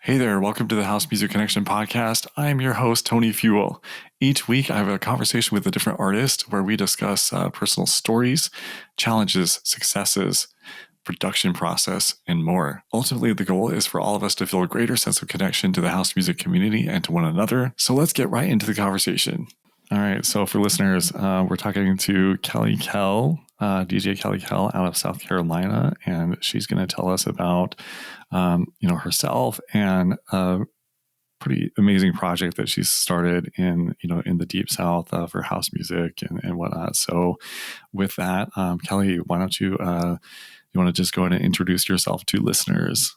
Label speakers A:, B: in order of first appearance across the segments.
A: Hey there, welcome to the House Music Connection podcast. I'm your host, Tony Fuel. Each week, I have a conversation with a different artist where we discuss personal stories, challenges, successes, production process, and more. Ultimately, the goal is for all of us to feel a greater sense of connection to the house music community and to one another. So let's get right into the conversation. All right, so for listeners, we're talking to Kelly Kel, DJ Kelly Kel out of South Carolina, and she's going to tell us about, herself and a pretty amazing project that she's started in the Deep South for house music and whatnot. So with that, Kelly, why don't you want to just go ahead and introduce yourself to listeners?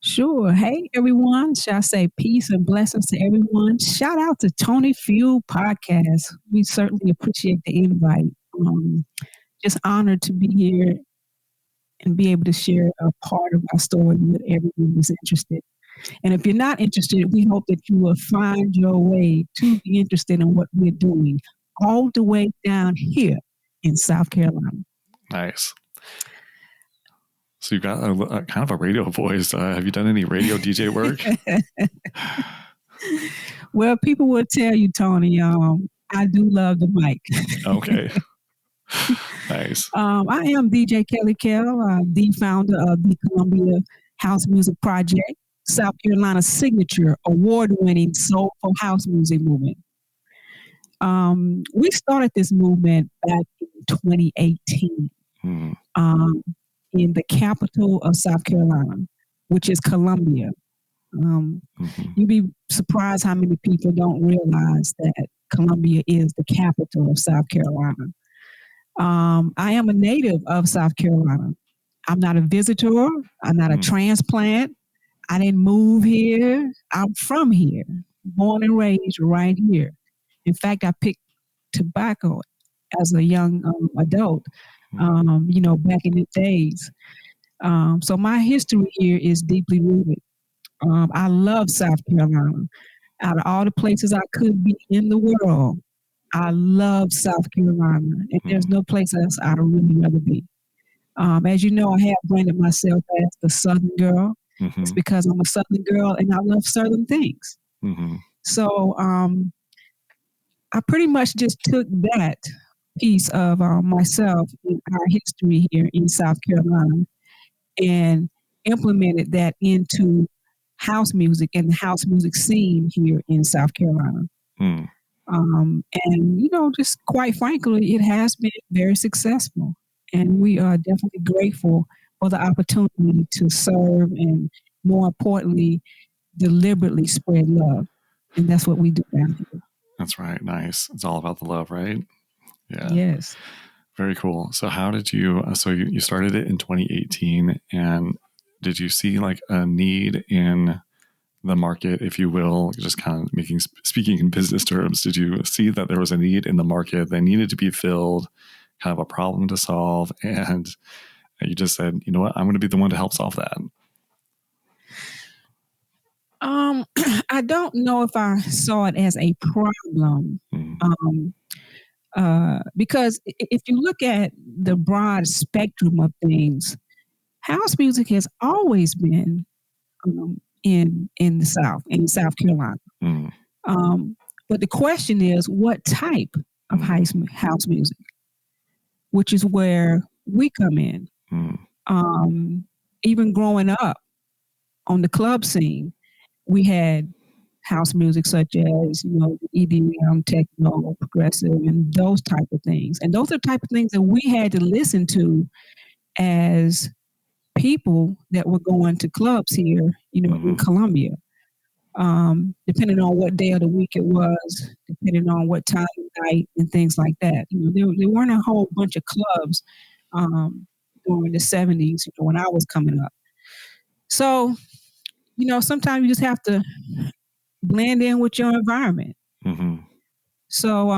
B: Sure. Hey, everyone. Shall I say peace and blessings to everyone? Shout out to Tony Fuel Podcast. We certainly appreciate the invite. Just honored to be here and be able to share a part of our story with everyone who's interested. And if you're not interested, we hope that you will find your way to be interested in what we're doing all the way down here in South Carolina.
A: Nice. So you've got a kind of a radio voice. Have you done any radio DJ work?
B: Well, people will tell you, Tony, I do love the mic.
A: Okay. Nice.
B: I am DJ Kelly Kel, the founder of the Columbia House Music Project, South Carolina's signature award-winning soulful house music movement. We started this movement back in 2018. In the capital of South Carolina, which is Columbia. You'd be surprised how many people don't realize that Columbia is the capital of South Carolina. I am a native of South Carolina. I'm not a visitor. I'm not a transplant. I didn't move here. I'm from here, born and raised right here. In fact, I picked tobacco as a young adult. Back in the days. So my history here is deeply rooted. I love South Carolina. Out of all the places I could be in the world, I love South Carolina. And there's no place else I'd really rather be. As you know, I have branded myself as the Southern girl. It's because I'm a Southern girl and I love Southern things. So I pretty much just took that piece of myself and our history here in South Carolina and implemented that into house music and the house music scene here in South Carolina. Just quite frankly, it has been very successful. And we are definitely grateful for the opportunity to serve and, more importantly, deliberately spread love. And that's what we do down here.
A: That's right. Nice. It's all about the love, right? Yeah.
B: Yes.
A: Very cool. So how did you, you started it in 2018, and did you see like a need in the market, if you will, just kind of speaking in business terms, did you see that there was a need in the market that needed to be filled, kind of a problem to solve? And you just said, you know what, I'm going to be the one to help solve that.
B: I don't know if I saw it as a problem. Because if you look at the broad spectrum of things, house music has always been in the South, in South Carolina. But the question is, what type of house music? Which is where we come in. Even growing up on the club scene, we had house music such as, EDM, techno, progressive, and those type of things. And those are the type of things that we had to listen to as people that were going to clubs here, in Columbia. Depending on what day of the week it was, depending on what time of night and things like that. There weren't a whole bunch of clubs during the 70s, when I was coming up. So, sometimes you just have to blend in with your environment. So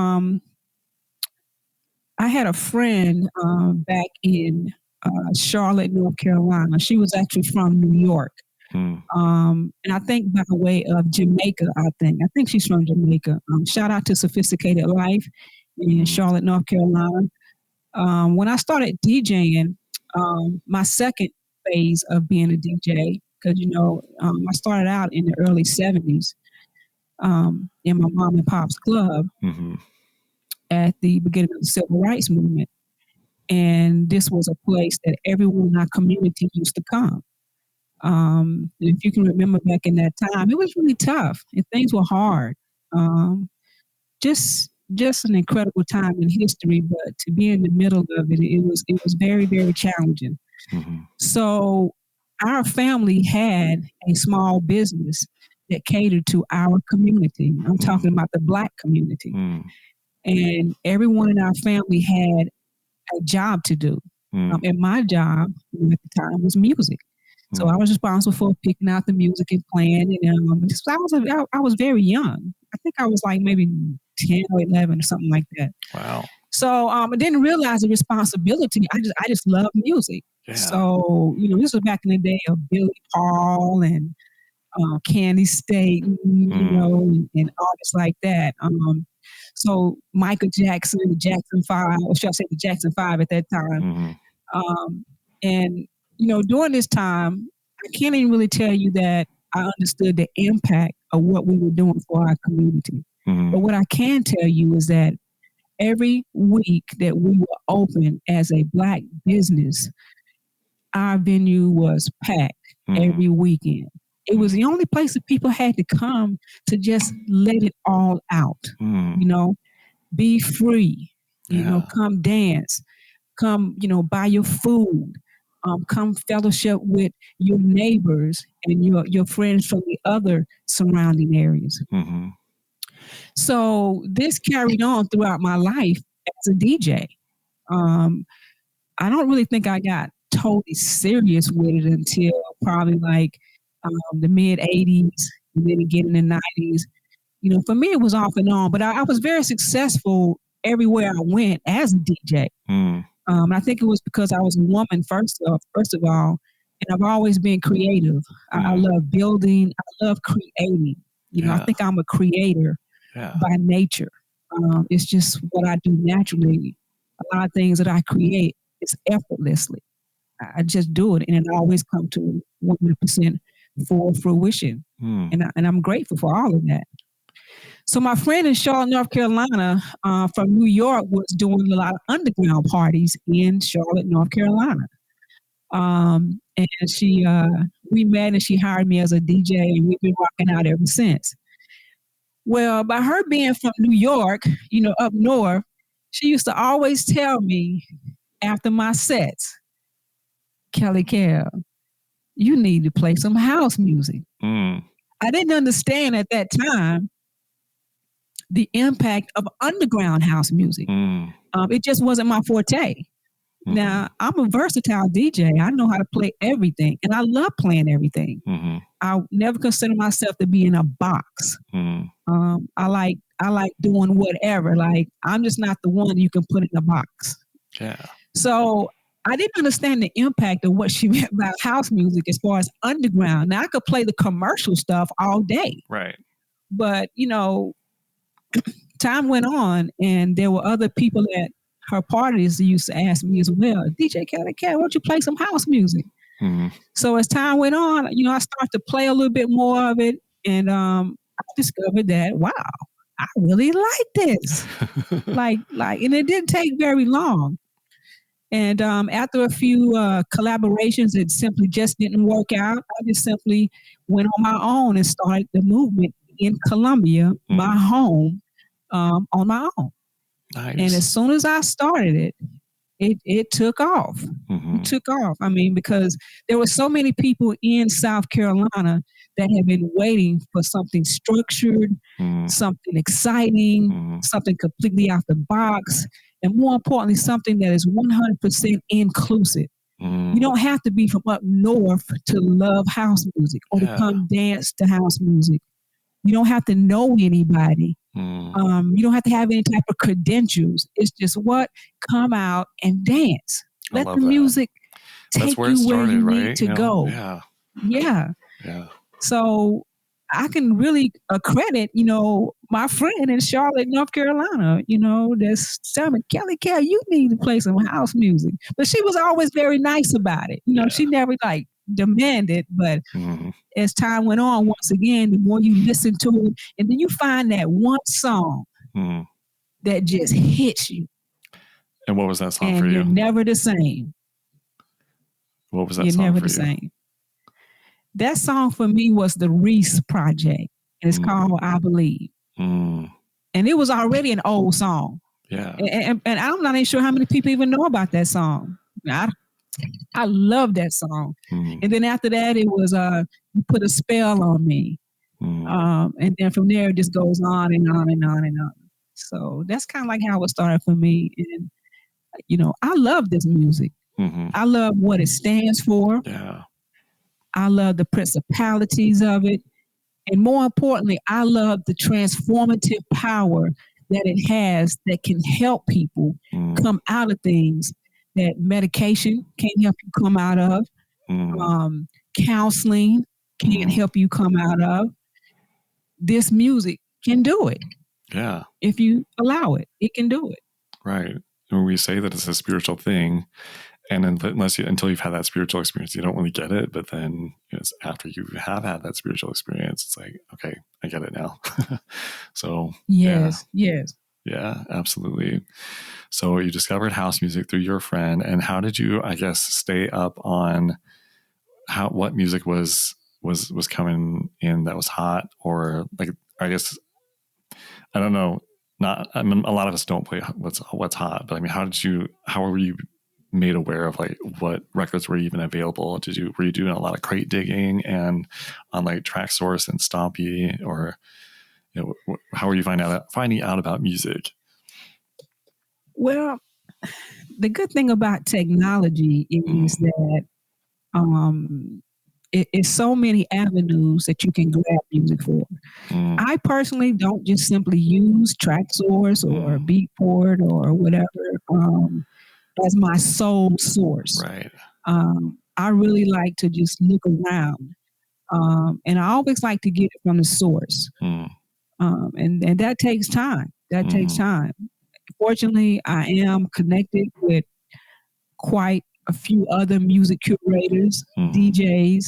B: I had a friend back in Charlotte, North Carolina. She was actually from New York. And I think by way of Jamaica, I think she's from Jamaica. Shout out to Sophisticated Life in Charlotte, North Carolina. When I started DJing, my second phase of being a DJ, because I started out in the early '70s in my mom and pop's club at the beginning of the civil rights movement, and this was a place that everyone in our community used to come. If you can remember back in that time, it was really tough and things were hard. Um, just an incredible time in history, but to be in the middle of it, it was very, very challenging. So our family had a small business that catered to our community. I'm talking about the Black community. And everyone in our family had a job to do. And my job at the time was music. So I was responsible for picking out the music and playing. And I was very young. I think I was like maybe 10 or 11 or something like that.
A: Wow.
B: So I didn't realize the responsibility. I just love music. Yeah. So, this was back in the day of Billy Paul and Candy State, and artists like that. So Michael Jackson, the Jackson 5, or should I say the Jackson 5 at that time. And, during this time, I can't even really tell you that I understood the impact of what we were doing for our community. But what I can tell you is that every week that we were open as a Black business, our venue was packed every weekend. It was the only place that people had to come to just let it all out, be free, come dance, come, buy your food, come fellowship with your neighbors and your friends from the other surrounding areas. So this carried on throughout my life as a DJ. I don't really think I got totally serious with it until probably like the mid 80s and then again in the 90s. For me, it was off and on, but I was very successful everywhere I went as a DJ. I think it was because I was a woman, first of all, and I've always been creative. I love building. I love creating. I think I'm a creator by nature. It's just what I do naturally. A lot of things that I create is effortlessly. I just do it, and it always come to 100% for fruition. And I'm grateful for all of that. So my friend in Charlotte, North Carolina, from New York, was doing a lot of underground parties in Charlotte, North Carolina. And we met, and she hired me as a DJ, and we've been rocking out ever since. Well, by her being from New York, up north, she used to always tell me after my sets, Kelly Kel, you need to play some house music. I didn't understand at that time the impact of underground house music. It just wasn't my forte. Now, I'm a versatile DJ. I know how to play everything, and I love playing everything. I never consider myself to be in a box. I like doing whatever. Like, I'm just not the one you can put in a box.
A: Yeah.
B: So I didn't understand the impact of what she meant by house music as far as underground. Now, I could play the commercial stuff all day.
A: Right.
B: But, time went on, and there were other people at her parties that used to ask me as well, DJ Kelly Kel, why don't you play some house music? So as time went on, I started to play a little bit more of it, and I discovered that, wow, I really like this. And it didn't take very long. And after a few collaborations that simply just didn't work out, I just simply went on my own and started the movement in Columbia, my home, on my own.
A: Nice.
B: And as soon as I started it took off. It took off. I mean, because there were so many people in South Carolina that have been waiting for something structured, something exciting, something completely out the box, and more importantly, something that is 100% inclusive. You don't have to be from up north to love house music or to come dance to house music. You don't have to know anybody. You don't have to have any type of credentials. It's just come out and dance. Let the music take you where you need to go. Yeah. So I can really credit, my friend in Charlotte, North Carolina, that's telling me, Kelly Kel, you need to play some house music. But she was always very nice about it. She never demand it, but as time went on, once again, the more you listen to it, and then you find that one song that just hits you.
A: And what was that song
B: and
A: for you?
B: You're never the same.
A: What was that
B: You're
A: song
B: never
A: for
B: the
A: you?
B: same. That song for me was the Reese Project. And it's called I Believe. And it was already an old song.
A: Yeah.
B: And I'm not even sure how many people even know about that song. I love that song. And then after that, it was You Put a Spell on Me. And then from there, it just goes on and on and on and on. So that's kind of like how it started for me. And, I love this music. I love what it stands for.
A: Yeah.
B: I love the principalities of it. And more importantly, I love the transformative power that it has that can help people come out of things that medication can't help you come out of. Counseling can't help you come out of. This music can do it.
A: Yeah.
B: If you allow it, it can do it.
A: Right. When we say that it's a spiritual thing, and until you've had that spiritual experience, you don't really get it. But then it's after you have had that spiritual experience, it's like, okay, I get it now. So
B: yes.
A: Yeah, absolutely. So you discovered house music through your friend, and how did you, I guess, stay up on what music was coming in that was hot, or like, I guess, I don't know. A lot of us don't play what's hot, but I mean, how were you made aware of like what records were even available? Were you doing a lot of crate digging and on like Track Source and Stompy, or how were you finding out about music?
B: Well, the good thing about technology is that it's so many avenues that you can grab music for. I personally don't just simply use Track Source or Beatport or whatever as my sole source.
A: Right.
B: I really like to just look around, and I always like to get it from the source. And that takes time. That takes time. Fortunately, I am connected with quite a few other music curators, DJs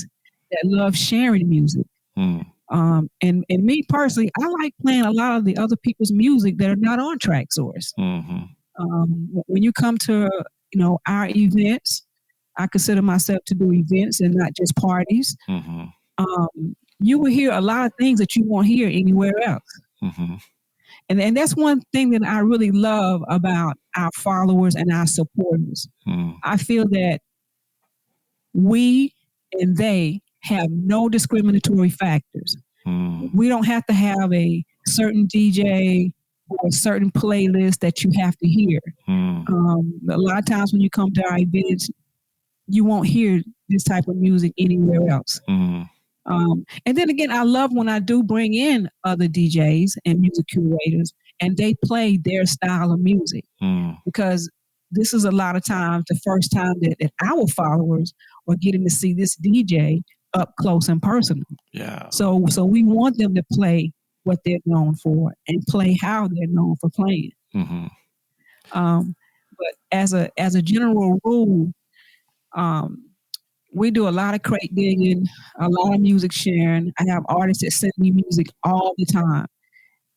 B: that love sharing music. And me personally, I like playing a lot of the other people's music that are not on Track Source. When you come to our events, I consider myself to do events and not just parties. You will hear a lot of things that you won't hear anywhere else. And that's one thing that I really love about our followers and our supporters. I feel that we and they have no discriminatory factors. We don't have to have a certain DJ or a certain playlist that you have to hear. A lot of times when you come to our events, you won't hear this type of music anywhere else. And then again, I love when I do bring in other DJs and music curators and they play their style of music, because this is a lot of times the first time that our followers are getting to see this DJ up close and personal.
A: Yeah.
B: So we want them to play what they're known for and play how they're known for playing. But as a general rule, we do a lot of crate digging, a lot of music sharing. I have artists that send me music all the time.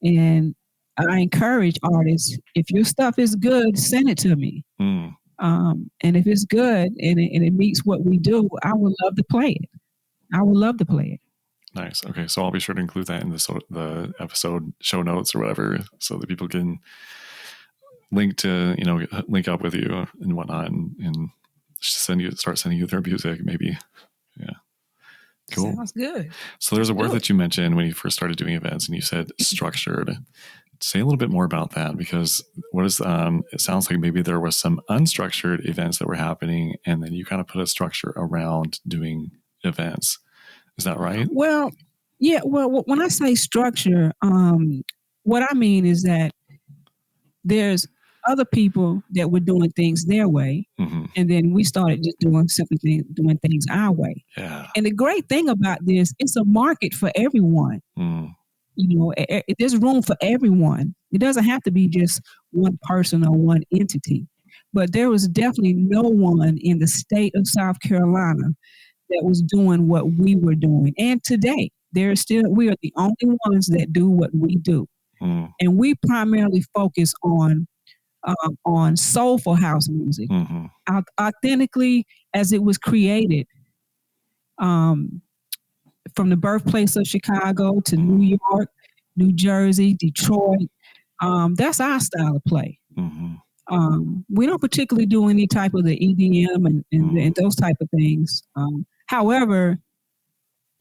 B: And I encourage artists, if your stuff is good, send it to me. And if it's good and it meets what we do, I would love to play it.
A: Nice. Okay, so I'll be sure to include that in the episode show notes or whatever, so that people can link up with you and whatnot, and start sending you their music, maybe. Yeah. Cool.
B: Sounds good.
A: So there's a word that you mentioned when you first started doing events, and you said structured. Say a little bit more about that, because it sounds like maybe there was some unstructured events that were happening, and then you kind of put a structure around doing events. Is that right?
B: Well, yeah. Well, when I say structure, what I mean is that there's other people that were doing things their way, and then we started just doing things our way.
A: Yeah.
B: And the great thing about this, it's a market for everyone. There's room for everyone. It doesn't have to be just one person or one entity. But there was definitely no one in the state of South Carolina that was doing what we were doing. And today, we are the only ones that do what we do. And we primarily focus on soulful house music, authentically as it was created, from the birthplace of Chicago to New York, New Jersey, Detroit. That's our style of play. We don't particularly do any type of the EDM and those type of things. However,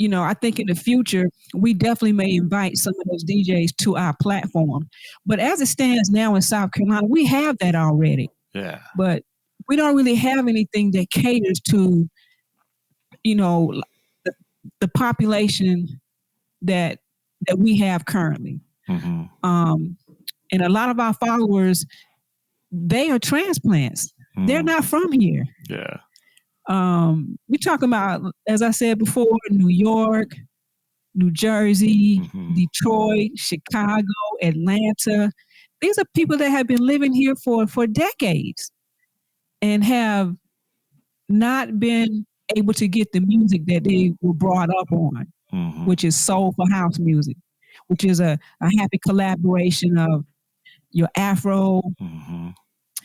B: I think in the future, we definitely may invite some of those DJs to our platform. But as it stands now in South Carolina, we have that already.
A: Yeah.
B: But we don't really have anything that caters to, the population that we have currently. And a lot of our followers, they are transplants. They're not from here.
A: Yeah.
B: We're talking about, as I said before, New York, New Jersey, Detroit, Chicago, Atlanta. These are people that have been living here for decades and have not been able to get the music that they were brought up on, which is soulful house music, which is a happy collaboration of your Afro,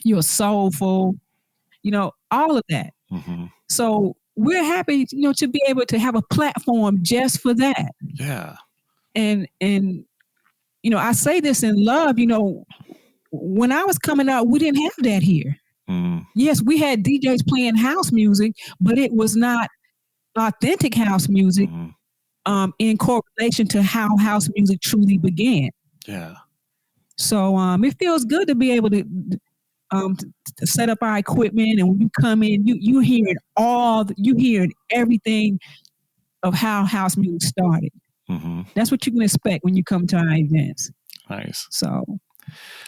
B: your soulful, all of that. So we're happy, to be able to have a platform just for that.
A: Yeah.
B: And I say this in love, when I was coming out, we didn't have that here. Yes, we had DJs playing house music, but it was not authentic house music in correlation to how house music truly began.
A: Yeah.
B: So it feels good to be able to set up our equipment, and when you come in, you hear everything of how house music started. That's what you can expect when you come to our events.
A: Nice.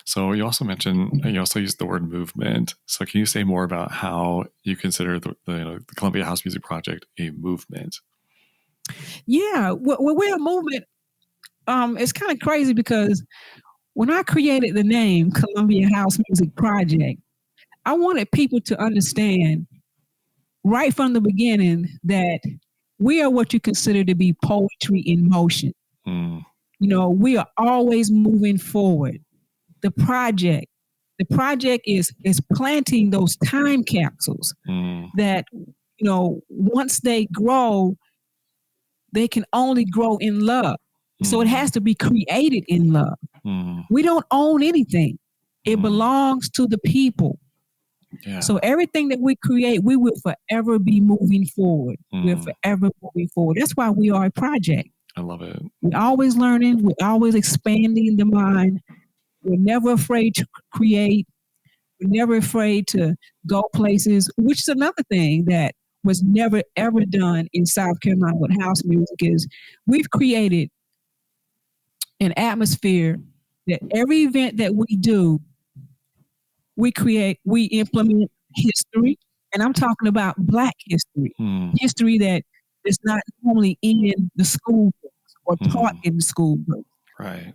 B: So
A: you also used the word movement. So can you say more about how you consider the Columbia House Music Project a movement?
B: Yeah, we're a movement. It's kind of crazy because when I created the name Columbia House Music Project, I wanted people to understand right from the beginning that we are what you consider to be poetry in motion. We are always moving forward. The project is planting those time capsules that, once they grow, they can only grow in love. So it has to be created in love. We don't own anything. It belongs to the people.
A: Yeah.
B: So everything that we create, we will forever be moving forward. We're forever moving forward. That's why we are a project.
A: I love it.
B: We're always learning. We're always expanding the mind. We're never afraid to create. We're never afraid to go places, which is another thing that was never, ever done in South Carolina with house music is we've created an atmosphere that every event that we do, we implement history. And I'm talking about Black history, history that is not normally in the school books or taught in the school books.
A: Right.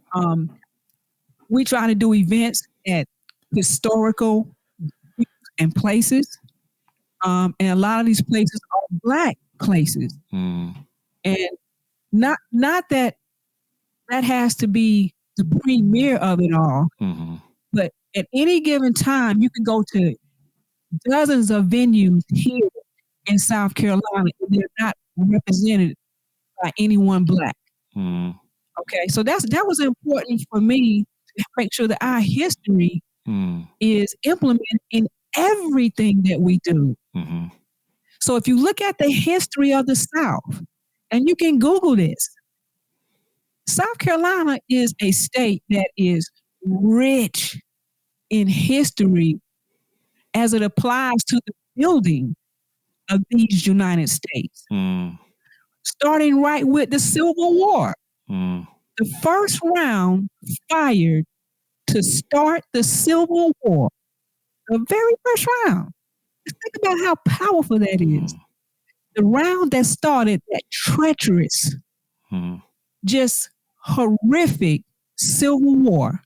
B: We try to do events at historical and places. And a lot of these places are Black places. And not that has to be the premier of it all. But at any given time, you can go to dozens of venues here in South Carolina, and they're not represented by anyone Black. Okay, so that was important for me to make sure that our history is implemented in everything that we do. So if you look at the history of the South, and you can Google this, South Carolina is a state that is rich in history as it applies to the building of these United States. Starting right with the Civil War. The first round fired to start the Civil War. The very first round. Just think about how powerful that is. The round that started that treacherous, just horrific Civil War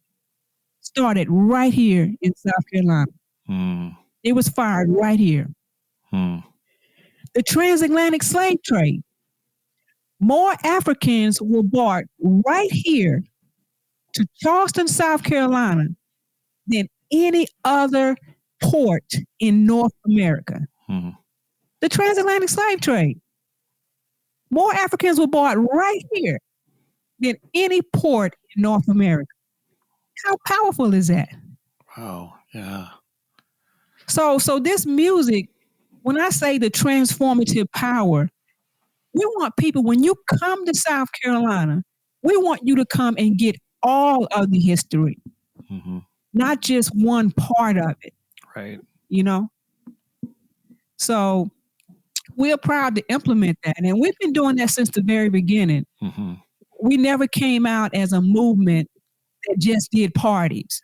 B: started right here in South Carolina. It was fired right here. The transatlantic slave trade. More Africans were brought right here to Charleston, South Carolina than any other port in North America. Mm-hmm. The transatlantic slave trade. More Africans were brought right here than any port in North America. How powerful is that?
A: Wow, yeah.
B: So this music, when I say the transformative power, we want people, when you come to South Carolina, we want you to come and get all of the history, not just one part of it.
A: Right.
B: You know? So we're proud to implement that. And we've been doing that since the very beginning. Mm-hmm. We never came out as a movement that just did parties.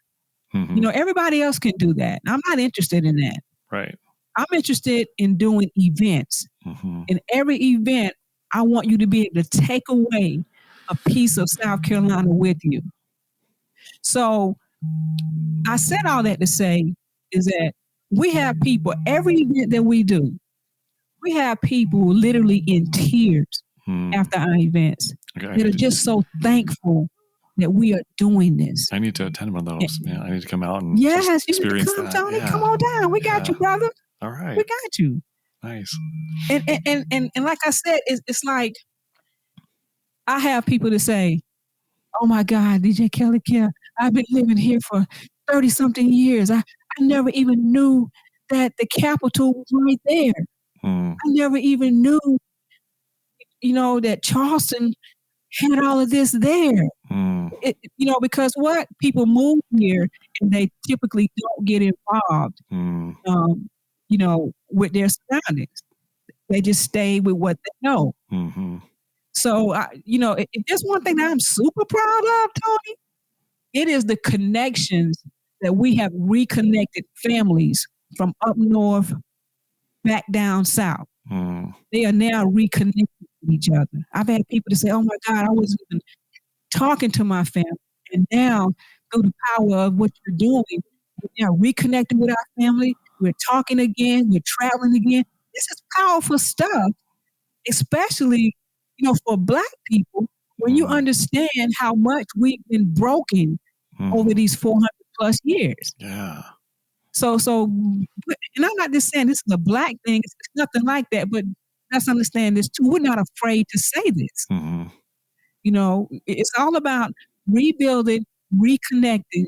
B: Mm-hmm. You know, everybody else can do that. I'm not interested in that.
A: Right.
B: I'm interested in doing events. Mm-hmm. In every event, I want you to be able to take away a piece of South Carolina with you. So I said all that to say is that we have people, every event that we do, we have people literally in tears after our events that are just so thankful that we are doing this.
A: I need to attend one of those. Yeah, I need to come out and
B: experience that. Tony, come on down. We got you, brother.
A: All right.
B: We got you.
A: Nice.
B: And like I said, it's like I have people to say, oh my God, DJ Kelly Kel, I've been living here for 30-something years. I never even knew that the Capitol was right there. I never even knew, that Charleston had all of this there. Because what? People move here and they typically don't get involved, with their surroundings. They just stay with what they know. Mm-hmm. So, if there's one thing that I'm super proud of, Tony, it is the connections that we have reconnected families from up north back down south. They are now reconnected with each other. I've had people to say, oh my God, I wasn't even talking to my family. And now, through the power of what you're doing, we're now reconnected with our family. We're talking again. We're traveling again. This is powerful stuff, especially, for Black people, when you understand how much we've been broken over these 400 plus years.
A: Yeah.
B: So, and I'm not just saying this is a Black thing. It's nothing like that, but let's understand this too. We're not afraid to say this. Mm-hmm. It's all about rebuilding, reconnecting,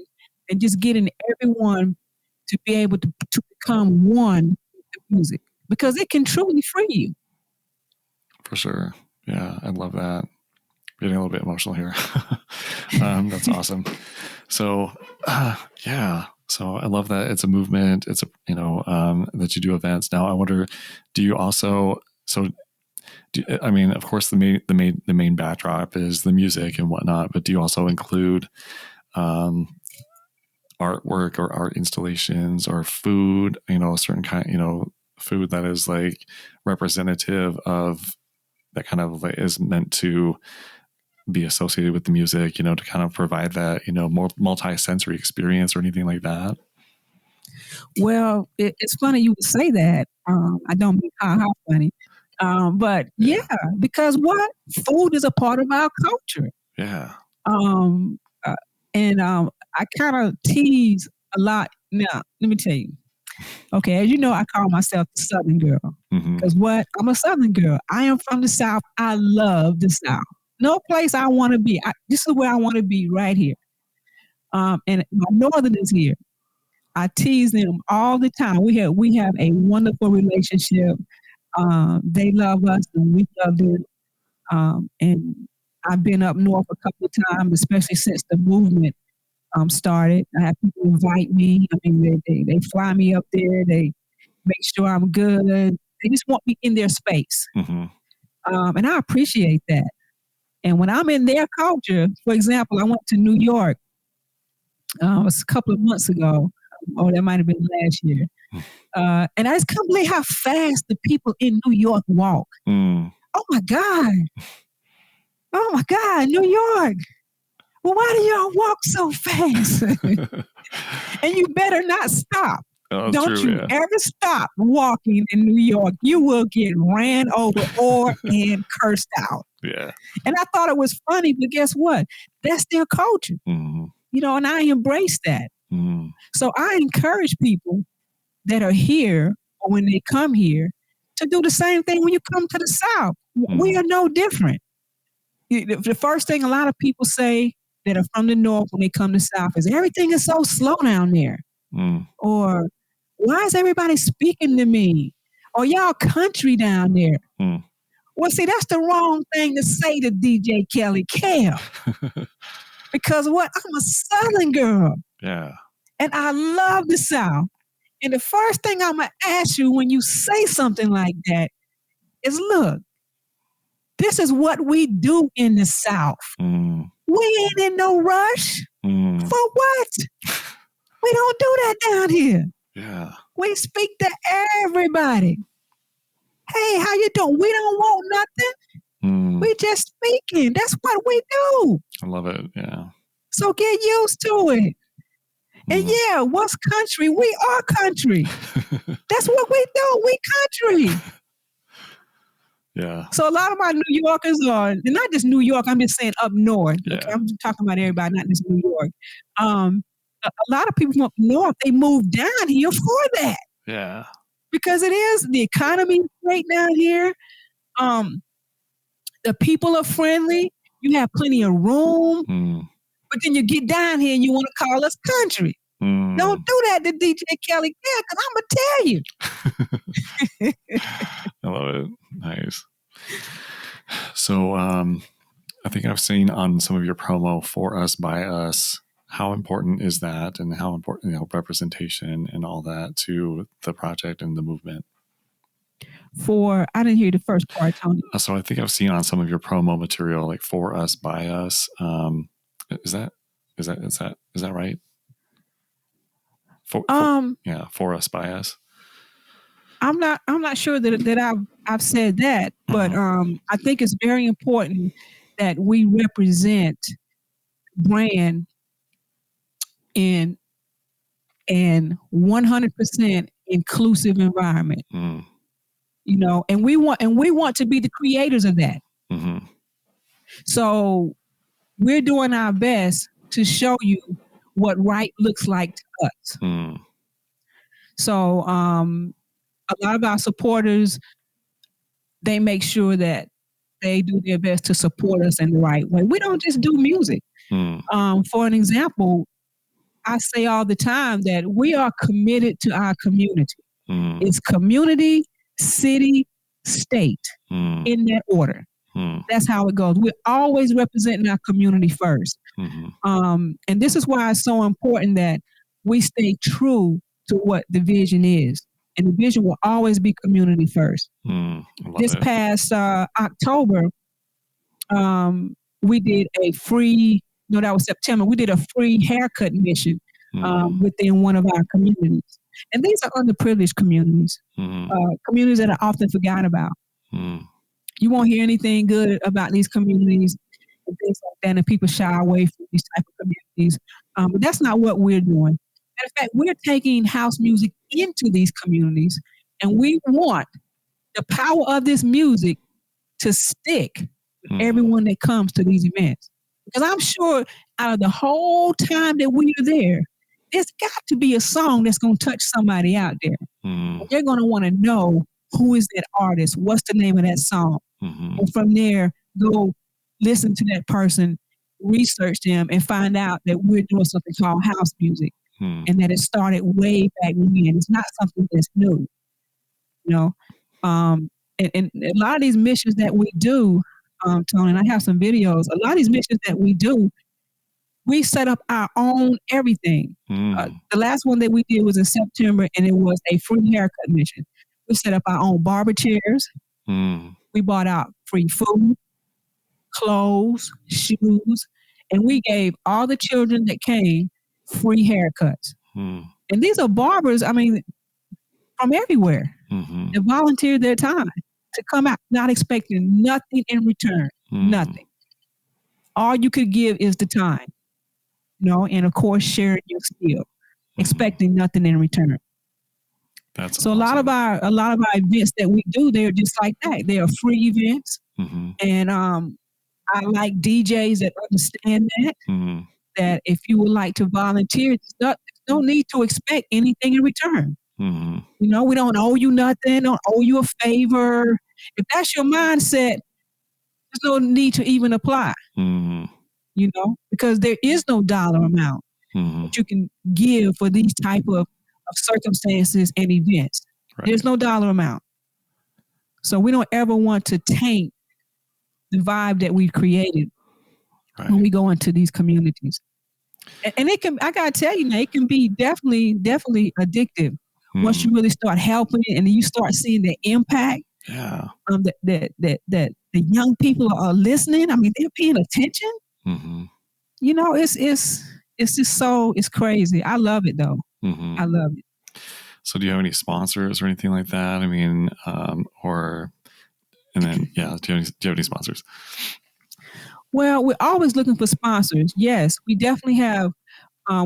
B: and just getting everyone to be able to become one with the music, because it can truly free you.
A: For sure. Yeah, I love that. Getting a little bit emotional here. That's awesome. So, So I love that it's a movement. It's that you do events. Now I wonder, do you also? Of course, the main backdrop is the music and whatnot. But do you also include artwork or art installations or food? A certain kind, food that is like representative of that kind of like is meant to be associated with the music, to kind of provide that, more multi-sensory experience or anything like that?
B: Well, it's funny you would say that. I don't mean how funny. But yeah, because what? Food is a part of our culture.
A: Yeah.
B: I kind of tease a lot. Now, let me tell you. Okay, as you know, I call myself the Southern girl. Because what? I'm a Southern girl. I am from the South. I love the South. No place I want to be. This is where I want to be, right here. And my Northerners here, I tease them all the time. We have a wonderful relationship. They love us and we love them. And I've been up north a couple of times, especially since the movement started. I have people invite me. I mean, they fly me up there. They make sure I'm good. They just want me in their space. And I appreciate that. And when I'm in their culture, for example, I went to New York. It was a couple of months ago, or that might have been last year. And I just can't believe how fast the people in New York walk. Oh my God, New York. Well, why do y'all walk so fast? And you better not stop. Don't you ever stop walking in New York. You will get ran over and cursed out.
A: Yeah.
B: And I thought it was funny, but guess what? That's their culture.
A: Mm-hmm.
B: And I embrace that.
A: Mm-hmm.
B: So I encourage people that are here or when they come here to do the same thing when you come to the South. Mm-hmm. We are no different. The first thing a lot of people say that are from the North when they come to the South is everything is so slow down there.
A: Mm.
B: Or why is everybody speaking to me? Or y'all country down there.
A: Mm.
B: Well, see, that's the wrong thing to say to DJ Kelly Kel. Because what? I'm a Southern girl.
A: Yeah.
B: And I love the South. And the first thing I'm going to ask you when you say something like that is, look, this is what we do in the South.
A: Mm.
B: We ain't in no rush.
A: Mm.
B: For what? We don't do that down here.
A: Yeah.
B: We speak to everybody. Hey, how you doing? We don't want nothing.
A: Mm.
B: We just speaking. That's what we do.
A: I love it. Yeah.
B: So get used to it. And yeah, what's country? We are country. That's what we do. We country.
A: Yeah.
B: So a lot of my New Yorkers are, not just New York, I'm just saying up north.
A: Yeah.
B: Okay? I'm talking about everybody, not just New York. A lot of people from up north, they moved down here for that.
A: Yeah.
B: Because it is, the economy is great down here. The people are friendly. You have plenty of room.
A: Mm.
B: But then you get down here and you want to call us country.
A: Mm.
B: Don't do that to DJ Kelly Kel, because I'm going to tell you.
A: I love it. Nice. So I think I've seen on some of your promo, For Us, By Us, how important is that, and how important, representation and all that to the project and the movement?
B: I didn't hear the first part, Tony.
A: So I think I've seen on some of your promo material, like For Us, By Us. Is that right? For Us, By Us.
B: I'm not sure that I've said that, but I think it's very important that we represent brand in an 100% inclusive environment.
A: Mm.
B: And we want to be the creators of that.
A: Mm-hmm. So
B: we're doing our best to show you what right looks like to us.
A: Mm.
B: So a lot of our supporters, they make sure that they do their best to support us in the right way. We don't just do music.
A: Mm.
B: For an example, I say all the time that we are committed to our community.
A: Mm.
B: It's community, city, state, in that order. That's how it goes. We're always representing our community first.
A: Mm-hmm.
B: And this is why it's so important that we stay true to what the vision is. And the vision will always be community first. This past October, we did a free, that was September, we did a free haircut mission within one of our communities. And these are underprivileged communities, communities that are often forgotten about. You won't hear anything good about these communities and things like that, and people shy away from these type of communities. But that's not what we're doing. In fact, we're taking house music into these communities, and we want the power of this music to stick with everyone that comes to these events. Because I'm sure out of the whole time that we are there, there's got to be a song that's going to touch somebody out there. They're going to want to know, who is that artist? What's the name of that song? And from there, go listen to that person, research them, and find out that we're doing something called house music, and that it started way back when. It's not something that's new, And a lot of these missions that we do, Tony, and I have some videos. A lot of these missions that we do, we set up our own everything. The last one that we did was in September, and it was a free haircut mission. We set up our own barber chairs. We bought out free food, clothes, shoes, and we gave all the children that came free haircuts. And these are barbers, from everywhere. They volunteered their time to come out, not expecting nothing in return. Nothing. All you could give is the time, and of course sharing your skill, expecting nothing in return.
A: That's
B: so
A: awesome.
B: a lot of our events that we do, they're just like that. They are free events, and I like DJs that understand that. That if you would like to volunteer, there's no need to expect anything in return. You know, we don't owe you nothing, don't owe you a favor. If that's your mindset, there's no need to even apply. You know, because there is no dollar amount that you can give for these type of circumstances and events. Right. There's no dollar amount. So we don't ever want to taint the vibe that we've created when we go into these communities. And it can, I gotta tell you now, it can be definitely addictive once you really start helping and you start seeing the impact.
A: Yeah.
B: That the young people are listening. I mean, they're paying attention. You know, it's just so, it's crazy. I love it though. I love it.
A: So do you have any sponsors or anything like that? I mean, do you have any sponsors?
B: Well, we're always looking for sponsors. Yes, we definitely have.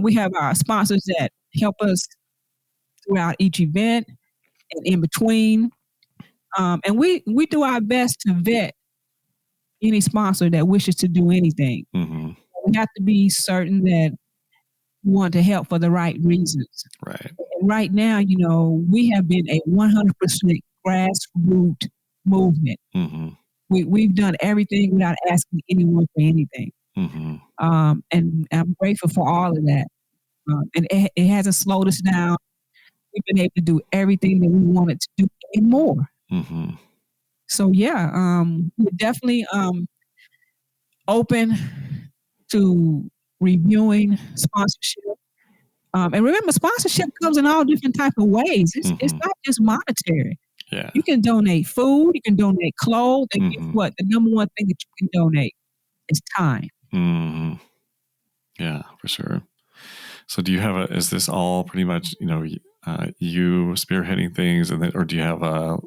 B: We have our sponsors that help us throughout each event and in between. And we do our best to vet any sponsor that wishes to do anything. We have to be certain that we want to help for the right reasons.
A: Right.
B: And right now, you know, we have been a 100% grassroots movement. We've done everything without asking anyone for anything. And I'm grateful for all of that. And it hasn't slowed us down. We've been able to do everything that we wanted to do and more. So yeah, we're definitely open to reviewing sponsorship. And remember, sponsorship comes in all different types of ways. It's not just monetary.
A: Yeah.
B: You can donate food, you can donate clothes, and guess what? The number one thing that you can donate is time.
A: Yeah, for sure. So do you have is this all pretty much, you know, you spearheading things, or do you have a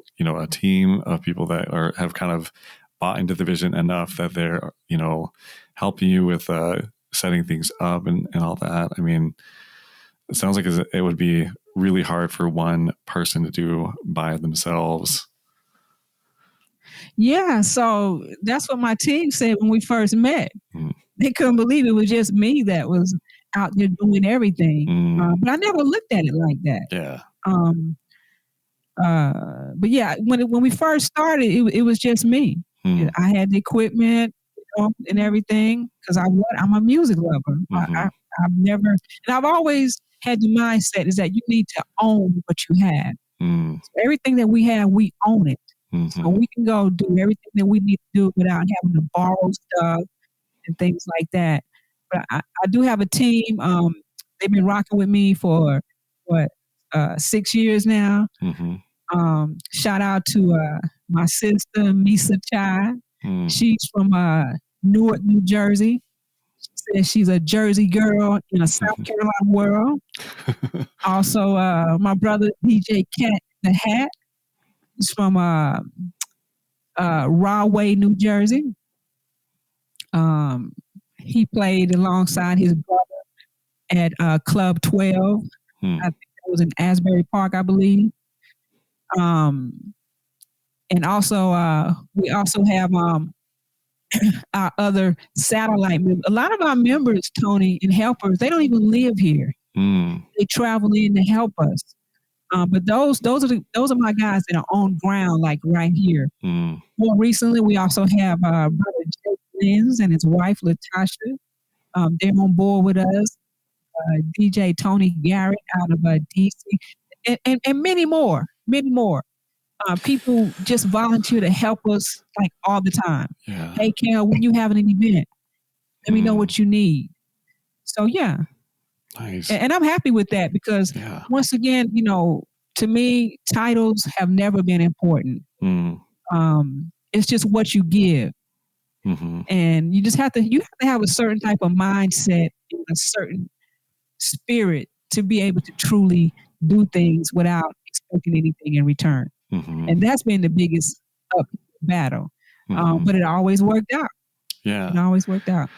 A: team of people that have kind of bought into the vision enough that they're, you know, helping you with setting things up and all that? I mean, it sounds like it would be really hard for one person to do by themselves.
B: Yeah, so that's what my team said when we first met. They couldn't believe it was just me that was out there doing everything. But I never looked at it like that.
A: Yeah.
B: But yeah, when we first started, it was just me. I had the equipment, you know, and everything because I'm a music lover. I've never, and I've always had the mindset is that you need to own what you have. So everything that we have, we own it. So we can go do everything that we need to do without having to borrow stuff and things like that. But I do have a team. They've been rocking with me for 6 years now. Shout out to my sister, Misa Chai. She's from Newark, New Jersey. She says she's a Jersey girl in a South Carolina world. Also, my brother, DJ Cat the Hat. He's from Rahway, New Jersey. He played alongside his brother at Club 12. I think that was in Asbury Park, I believe. And also, we also have our other satellite members. A lot of our members, Tony, and helpers, they don't even live here. They travel in to help us. But those are my guys that are on ground, like right here. More recently, we also have brother Jake Lenz and his wife Latasha. They're on board with us. DJ Tony Garrett out of DC, and many more. People just volunteer to help us like all the time.
A: Yeah.
B: Hey, Kell, when you having an event, let me know what you need. So yeah.
A: Nice.
B: And I'm happy with that because once again, you know, to me, titles have never been important. It's just what you give. And you just have to have a certain type of mindset and a certain spirit to be able to truly do things without expecting anything in return. And that's been the biggest battle. But it always worked out.
A: Yeah.
B: It always worked out.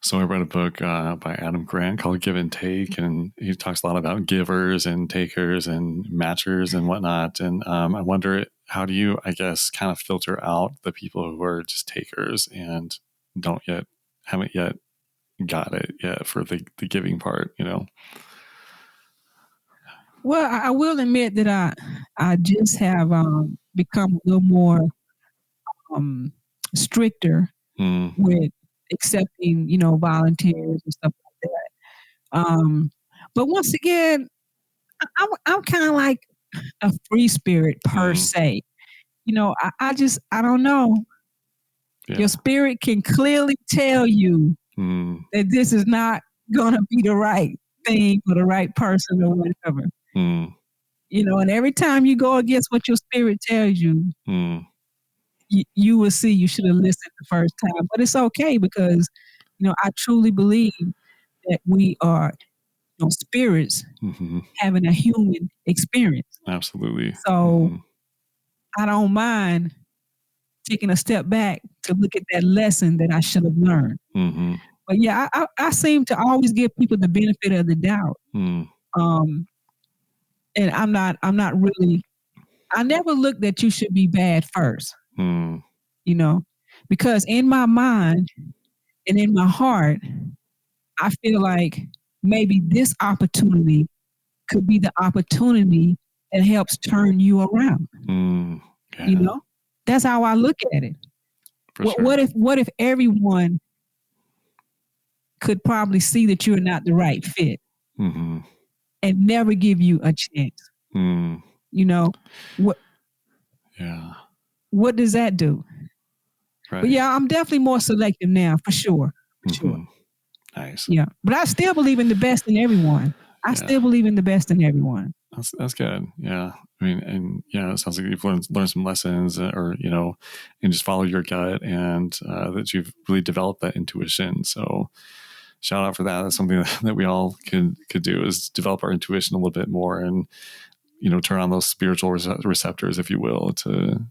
A: So I read a book by Adam Grant called Give and Take, and he talks a lot about givers and takers and matchers and whatnot. And I wonder, how do you, I guess, kind of filter out the people who are just takers and haven't yet got it yet for the giving part, you know?
B: Well, I will admit that I just have become a little more stricter with accepting, volunteers and stuff like that. But once again, I'm kind of like a free spirit per se. I don't know. Yeah. Your spirit can clearly tell you that this is not going to be the right thing for the right person or whatever. And every time you go against what your spirit tells you, you will see you should have listened the first time. But it's okay because, I truly believe that we are spirits having a human experience.
A: Absolutely.
B: So I don't mind taking a step back to look at that lesson that I should have learned. But yeah, I seem to always give people the benefit of the doubt. And I'm not really, I never looked that you should be bad first, because in my mind and in my heart, I feel like maybe this opportunity could be the opportunity that helps turn you around. Yeah. That's how I look at it. What if everyone could probably see that you're not the right fit and never give you a chance? What? Yeah. What does that do? Right. But yeah, I'm definitely more selective now, for sure.
A: Nice.
B: Yeah, but I still believe in the best in everyone. I still believe in the best in everyone.
A: That's good. Yeah. I mean, and it sounds like you've learned some lessons, or and just follow your gut, and that you've really developed that intuition. So shout out for that. That's something that we all could do, is develop our intuition a little bit more, and turn on those spiritual receptors, if you will, to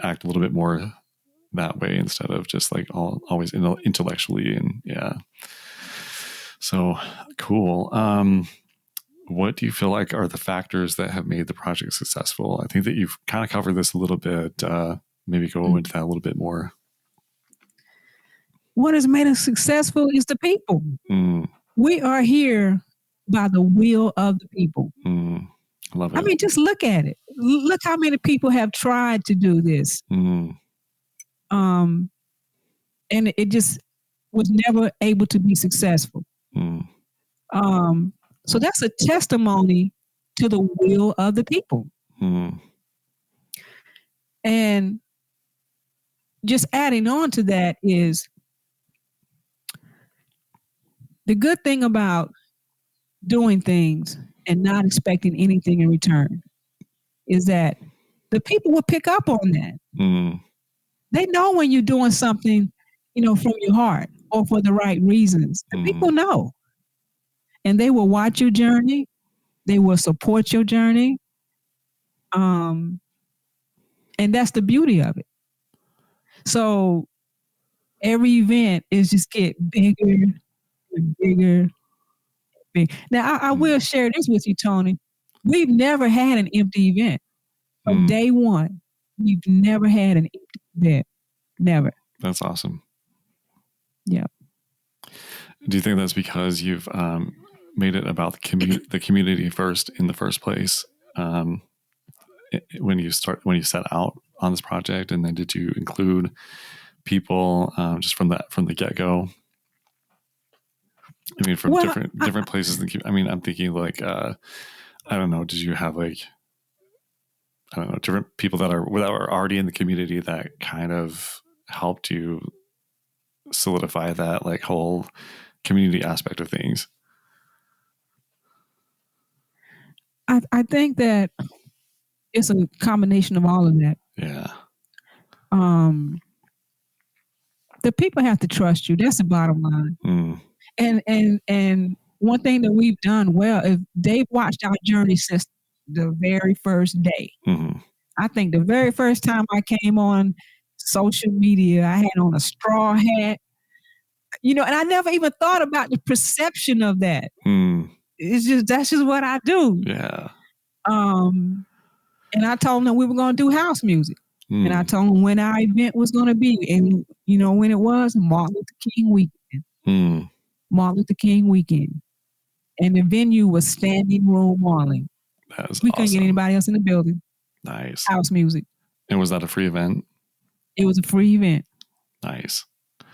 A: act a little bit more that way instead of just like always intellectually. And yeah. So cool. What do you feel like are the factors that have made the project successful? I think that you've kind of covered this a little bit. Maybe go into that a little bit more.
B: What has made us successful is the people. We are here by the will of the people.
A: Love it.
B: I mean, just look at it. Look how many people have tried to do this. And it just was never able to be successful. So that's a testimony to the will of the people. And just adding on to that is, the good thing about doing things and not expecting anything in return is that the people will pick up on that. They know when you're doing something, from your heart or for the right reasons. The people know. And they will watch your journey. They will support your journey. And that's the beauty of it. So every event is just get bigger and bigger. Now, I will share this with you, Tony. We've never had an empty event. From day one, we've never had an empty event. Never.
A: That's awesome.
B: Yeah.
A: Do you think that's because you've made it about the community first in the first place? When you set out on this project, and then did you include people just from the get-go? I mean, from different places. I mean, I'm thinking like, I don't know. Did you have different people that were already in the community that kind of helped you solidify that like whole community aspect of things?
B: I think that it's a combination of all of that.
A: Yeah.
B: The people have to trust you. That's the bottom line. And one thing that we've done well is they've watched our journey since the very first day. I think the very first time I came on social media, I had on a straw hat. and I never even thought about the perception of that. That's just what I do.
A: Yeah.
B: And I told them we were going to do house music. And I told them when our event was going to be. And when it was? Martin Luther King weekend. Martin Luther King weekend. And the venue was Standing Room Marlin. We couldn't get anybody else in the building.
A: Nice.
B: House music.
A: And was that a free event?
B: It was a free event.
A: Nice.